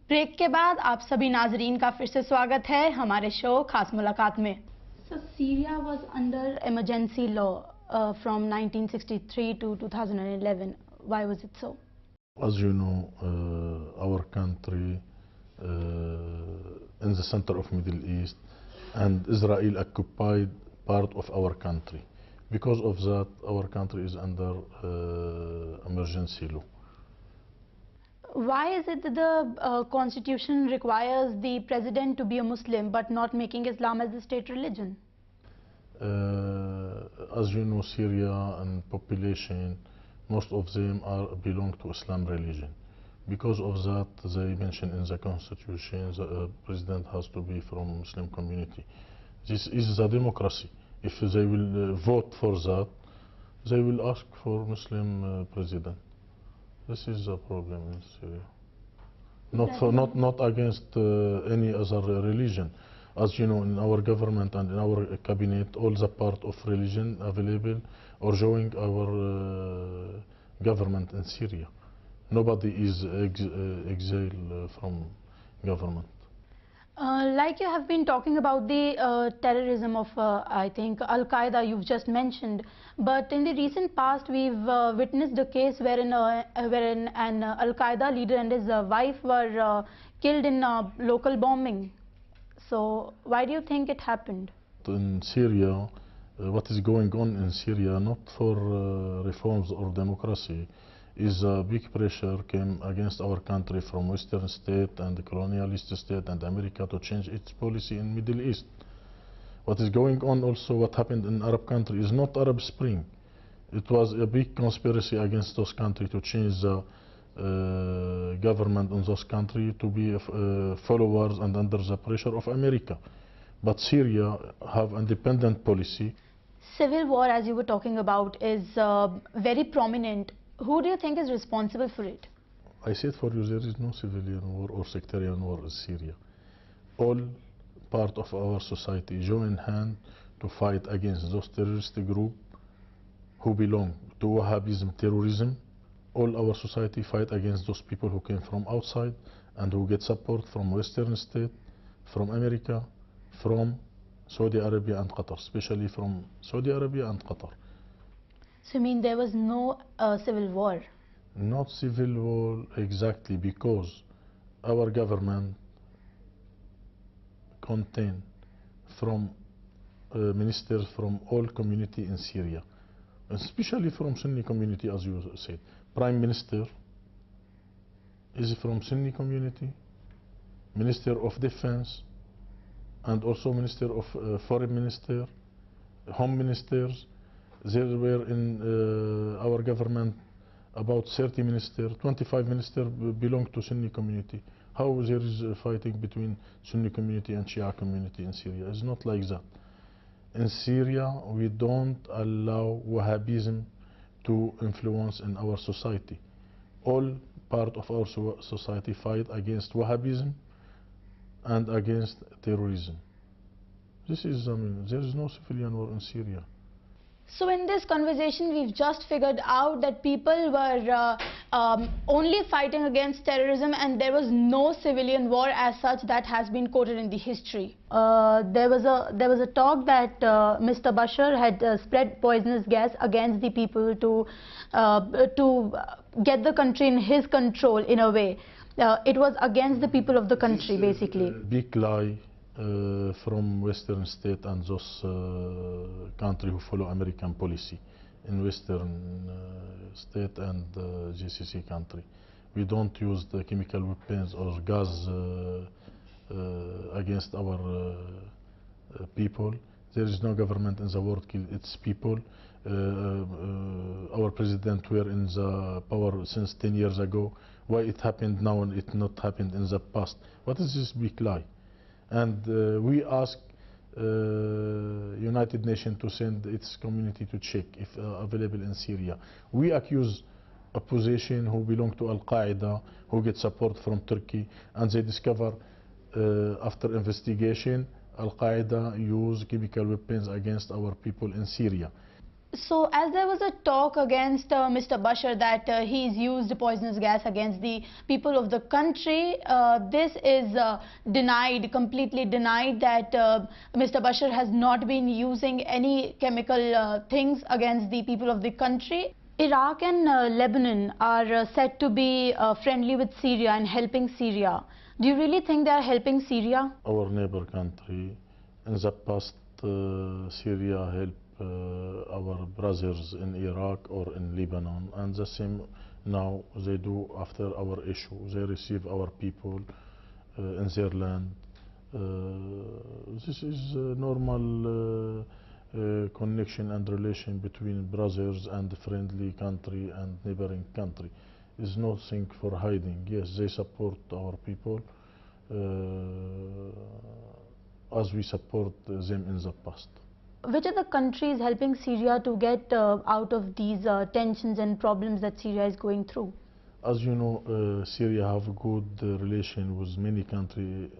Break के बाद आप सभी नाजरीन का फिर से स्वागत है हमारे शो खास मुलाकात में। So Syria was under emergency law from 1963 to 2011. Why was it so? As you know, our country in the center of Middle East, and Israel occupied part of our country. Because of that, our country is under emergency law. Why is it that the constitution requires the president to be a Muslim but not making Islam as the state religion? As you know, Syria and population, most of them belong to Islam religion. Because of that, they mention in the constitution the president has to be from Muslim community. This is a democracy. If they will vote for that, they will ask for Muslim president. This is a problem in Syria. Not against any other religion. As you know, in our government and in our cabinet, all the part of religion available or joining our government in Syria. Nobody is exiled from government. Like you have been talking about the terrorism of, I think, Al-Qaeda you've just mentioned, but in the recent past we've witnessed a case wherein an Al-Qaeda leader and his wife were killed in local bombing. So why do you think it happened? In Syria, what is going on in Syria, not for reforms or democracy, is a big pressure came against our country from Western state and the colonialist state and America to change its policy in Middle East. What is going on also, what happened in Arab country is not Arab Spring. It was a big conspiracy against those countries to change the government in those countries to be followers and under the pressure of America. But Syria have independent policy. Civil war, as you were talking about, is very prominent. Who do you think is responsible for it? I said for you, there is no civilian war or sectarian war in Syria. All part of our society join hand to fight against those terrorist groups who belong to Wahhabism terrorism. All our society fight against those people who came from outside and who get support from Western state, from America, from Saudi Arabia and Qatar, especially from Saudi Arabia and Qatar. So you mean there was no civil war? Not civil war exactly, because our government contain from ministers from all community in Syria, especially from Sunni community, as you said. Prime Minister is from Sunni community, Minister of Defense, and also Minister of Foreign Minister, Home Ministers. There were in our government about 30 ministers, 25 ministers belong to Sunni community. How there is fighting between Sunni community and Shia community in Syria? It's not like that. In Syria, we don't allow Wahhabism to influence in our society. All part of our society fight against Wahhabism and against terrorism. This is, there is no civilian war in Syria. So in this conversation, we've just figured out that people were only fighting against terrorism and there was no civilian war as such that has been quoted in the history. There was a talk that Mr. Bashar had spread poisonous gas against the people to get the country in his control in a way. It was against the people of the country, basically. Big lie. From Western state and those countries who follow American policy in Western state and GCC country. We don't use the chemical weapons or gas against our people. There is no government in the world kill its people. Our president were in the power since 10 years ago. Why it happened now and it not happened in the past? What is this big lie? And we ask United Nations to send its community to check if available in Syria. We accuse opposition who belong to Al-Qaeda, who get support from Turkey, and they discover after investigation Al-Qaeda use chemical weapons against our people in Syria. So, as there was a talk against Mr. Bashar that he's used poisonous gas against the people of the country, this is denied, completely denied, that Mr. Bashar has not been using any chemical things against the people of the country. Iraq and Lebanon are said to be friendly with Syria and helping Syria. Do you really think they are helping Syria? Our neighbor country, in the past, Syria helped our brothers in Iraq or in Lebanon, and the same now they do after our issue. They receive our people in their land. This is a normal connection and relation between brothers and friendly country and neighboring country. Is nothing for hiding. Yes, they support our people as we support them in the past. Which are the countries helping Syria to get out of these tensions and problems that Syria is going through? As you know, Syria have a good relation with many countries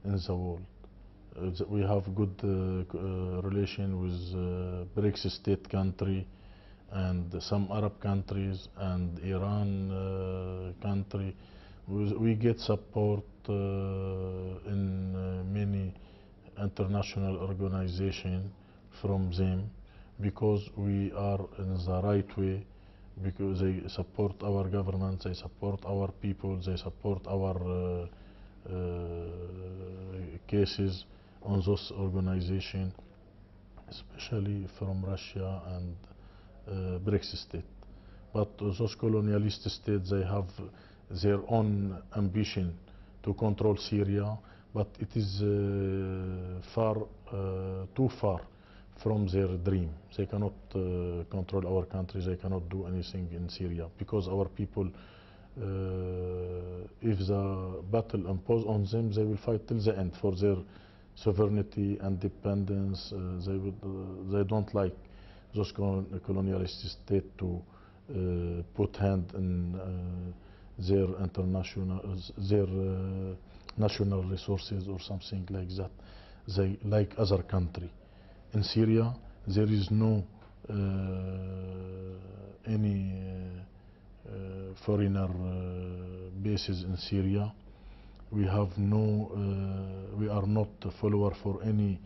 in the world. We have good relation with BRICS state country and some Arab countries and Iran country. We get support in many international organizations from them because we are in the right way, because they support our government, they support our people, they support our cases on those organizations, especially from Russia and BRICS state. But those colonialist states, they have their own ambition to control Syria, but it is too far from their dream. They cannot control our country, they cannot do anything in Syria, because our people, if the battle imposed on them, they will fight till the end for their sovereignty and independence. They don't like those colonialist states to put hand in their national resources or something like that. They like other country. In Syria, there is no any foreigner bases in Syria. We have no, we are not a follower for any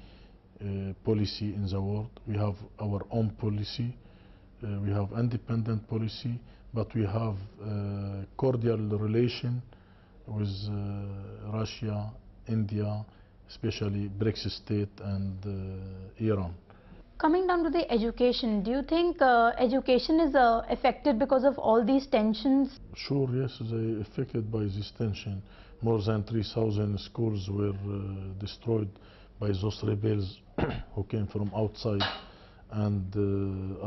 policy in the world. We have our own policy. We have independent policy, but we have cordial relation with Russia, India, especially BRICS state and Iran. Coming down to the education, do you think education is affected because of all these tensions? Sure, yes, they affected by this tension. More than 3,000 schools were destroyed by those rebels who came from outside. And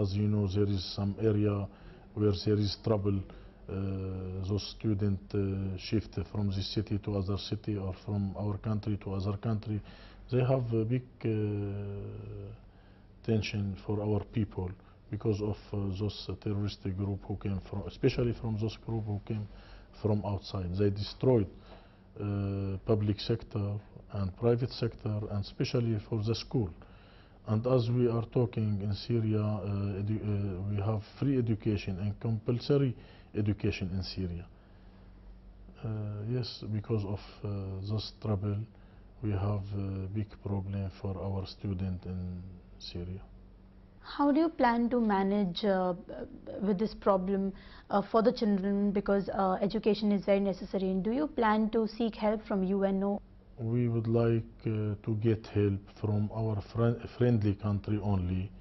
as you know, there is some area where there is trouble. Those students shift from this city to other city or from our country to other country. They have a big tension for our people because of those terrorist group who came from, especially from those group who came from outside. They destroyed public sector and private sector, and especially for the school. And as we are talking in Syria, we have free education and compulsory education in Syria. Yes, because of this trouble, we have a big problem for our students in Syria. How do you plan to manage with this problem for the children, because education is very necessary, and do you plan to seek help from UNO? We would like to get help from our friendly country only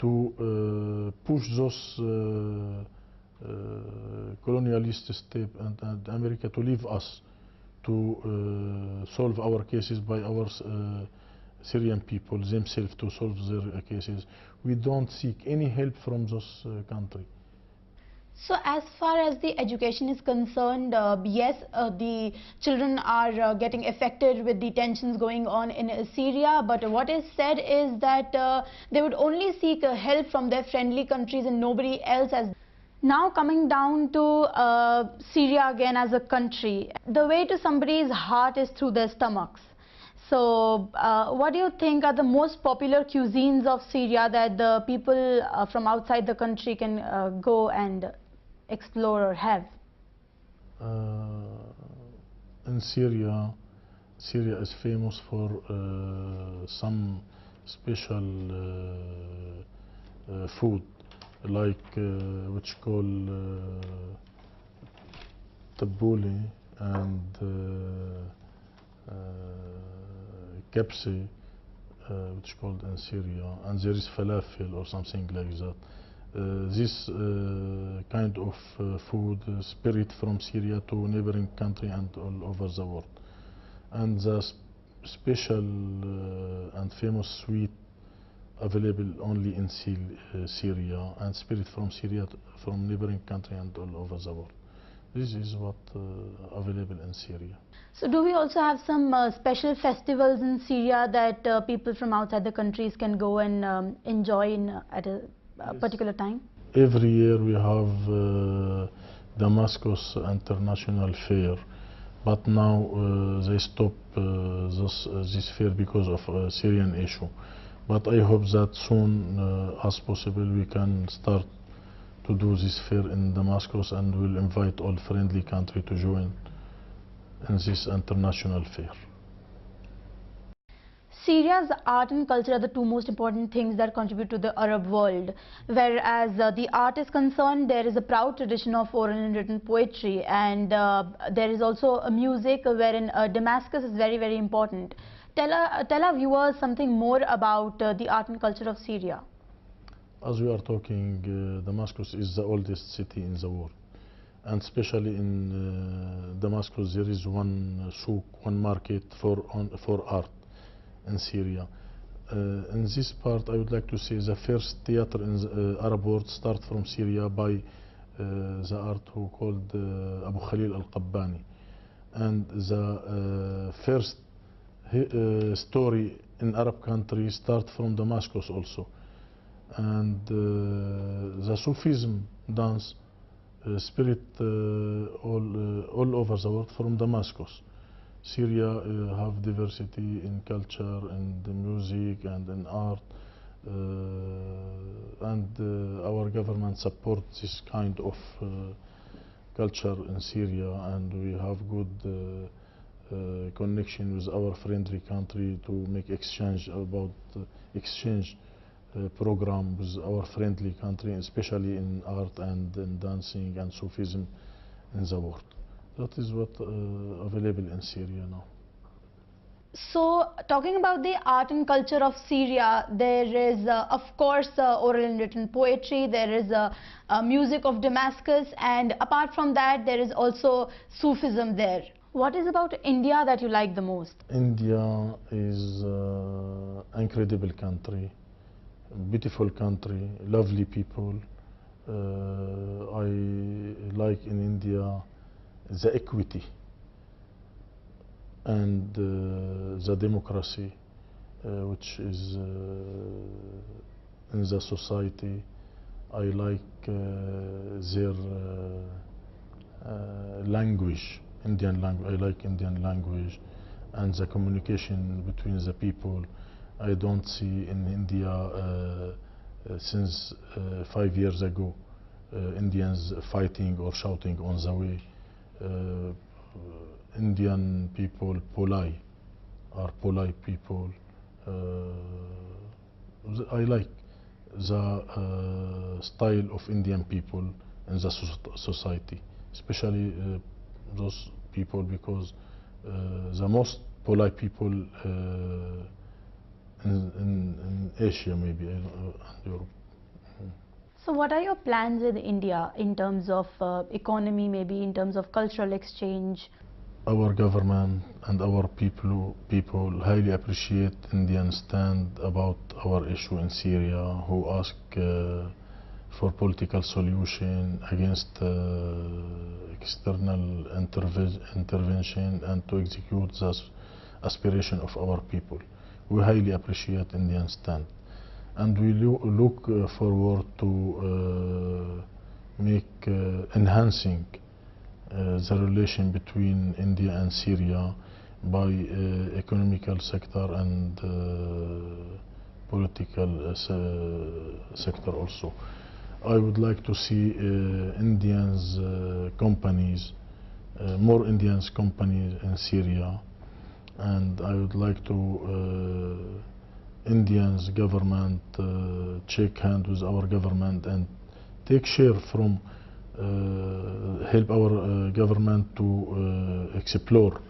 to push those colonialist state and America to leave us to solve our cases by our Syrian people themselves to solve their cases. We don't seek any help from those countries. So as far as the education is concerned, yes, the children are getting affected with the tensions going on in Syria, but what is said is that they would only seek help from their friendly countries and nobody else. Now coming down to Syria again as a country, the way to somebody's heart is through their stomachs. So what do you think are the most popular cuisines of Syria that the people from outside the country can go and explore or have? In Syria, Syria is famous for some special food, like which call tabbouleh and kebseh, which called in Syria, and there is falafel or something like that. This kind of food spread from Syria to neighboring country and all over the world. And the special and famous sweet available only in Syria and spread from Syria from neighboring country and all over the world. This is what available in Syria. So do we also have some special festivals in Syria that people from outside the countries can go and enjoy at a particular time? Every year we have Damascus International Fair, but now they stop this fair because of Syrian issue. But I hope that soon as possible we can start to do this fair in Damascus, and we'll invite all friendly countries to join in this international fair. Syria's art and culture are the two most important things that contribute to the Arab world. Whereas the art is concerned, there is a proud tradition of oral and written poetry, and there is also a music wherein Damascus is very, very important. Tell our viewers something more about the art and culture of Syria. As we are talking, Damascus is the oldest city in the world, and especially in Damascus there is one souk, one market for art in Syria. In this part I would like to say the first theater in the Arab world start from Syria by the art who called Abu Khalil al-Qabbani, and the first story in Arab countries start from Damascus also. And the Sufism dance spirit all over the world from Damascus. Syria have diversity in culture and in music and in art, and our government supports this kind of culture in Syria, and we have good connection with our friendly country to make exchange program with our friendly country, especially in art and in dancing and Sufism in the world. That is what available in Syria now. So, talking about the art and culture of Syria, there is, of course, oral and written poetry, there is music of Damascus, and apart from that, there is also Sufism there. What is about India that you like the most? India is an incredible country, beautiful country, lovely people. I like in India the equity and the democracy which is in the society. I like their language, Indian language. I like Indian language and the communication between the people. I don't see in India since 5 years ago Indians fighting or shouting on the way. Indian people are polite people. I like the style of Indian people in the society, especially those people, because the most polite people in Asia, maybe, and Europe. So what are your plans with India in terms of economy, maybe in terms of cultural exchange? Our government and our people highly appreciate Indian stand about our issue in Syria, who ask for political solution against external intervention and to execute the aspiration of our people. We highly appreciate Indian stand, and we look forward to enhancing the relation between India and Syria, by economical sector and political sector also. I would like to see Indians companies, more Indians companies in Syria, and I would like to Indians government shake hand with our government and take share from help our government to explore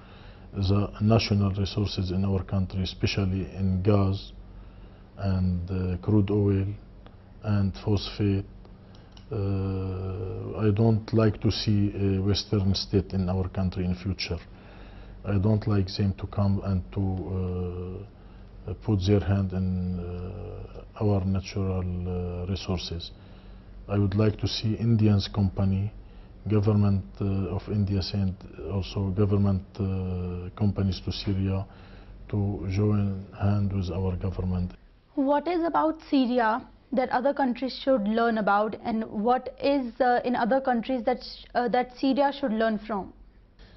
the national resources in our country, especially in gas and crude oil and phosphate. I don't like to see a Western state in our country in future. I don't like them to come and to put their hand in our natural resources. I would like to see Indians company, government of India send also government companies to Syria to join hand with our government. What is about Syria that other countries should learn about, and what is in other countries that Syria should learn from?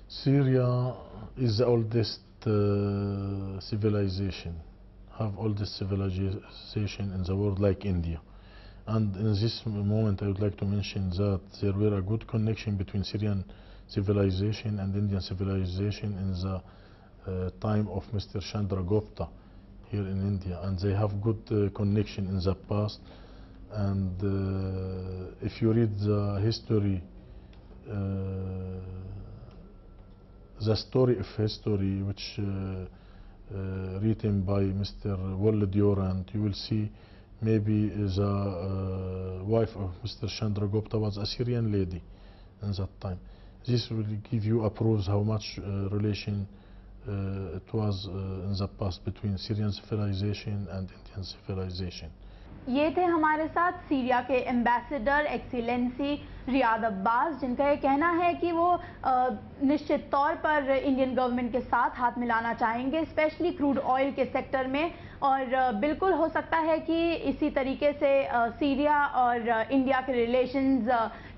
Syria is the oldest civilization, have oldest civilization in the world like India. And in this moment I would like to mention that there were a good connection between Syrian civilization and Indian civilization in the time of Mr. Chandragupta here in India, and they have good connection in the past. And if you read the history, the story of history which written by Mr. Walid Durant, you will see maybe the wife of Mr. Chandragupta was a Syrian lady in that time. This will give you a proof how much relation it was in the past between Syrian civilization and Indian civilization. ये थे हमारे साथ Syria के ambassador excellency Riyadh Abbas, जिनका ये कहना है कि वो निश्चित तौर पर इंडियन गवर्नमेंट के साथ हाथ मिलाना चाहेंगे, स्पेशली क्रूड ऑयल के सेक्टर में, और बिल्कुल हो सकता है कि इसी तरीके से सीरिया और इंडिया के रिलेशंस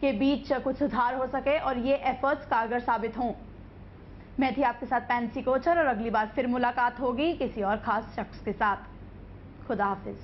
के बीच कुछ सुधार हो सके और ये एफर्ट्स कारगर साबित हों। मैं थी आपके साथ पैंसी कोचर, और अगली बार फिर मुलाकात होगी किसी और खास शख्स के साथ। खुदा हाफिज।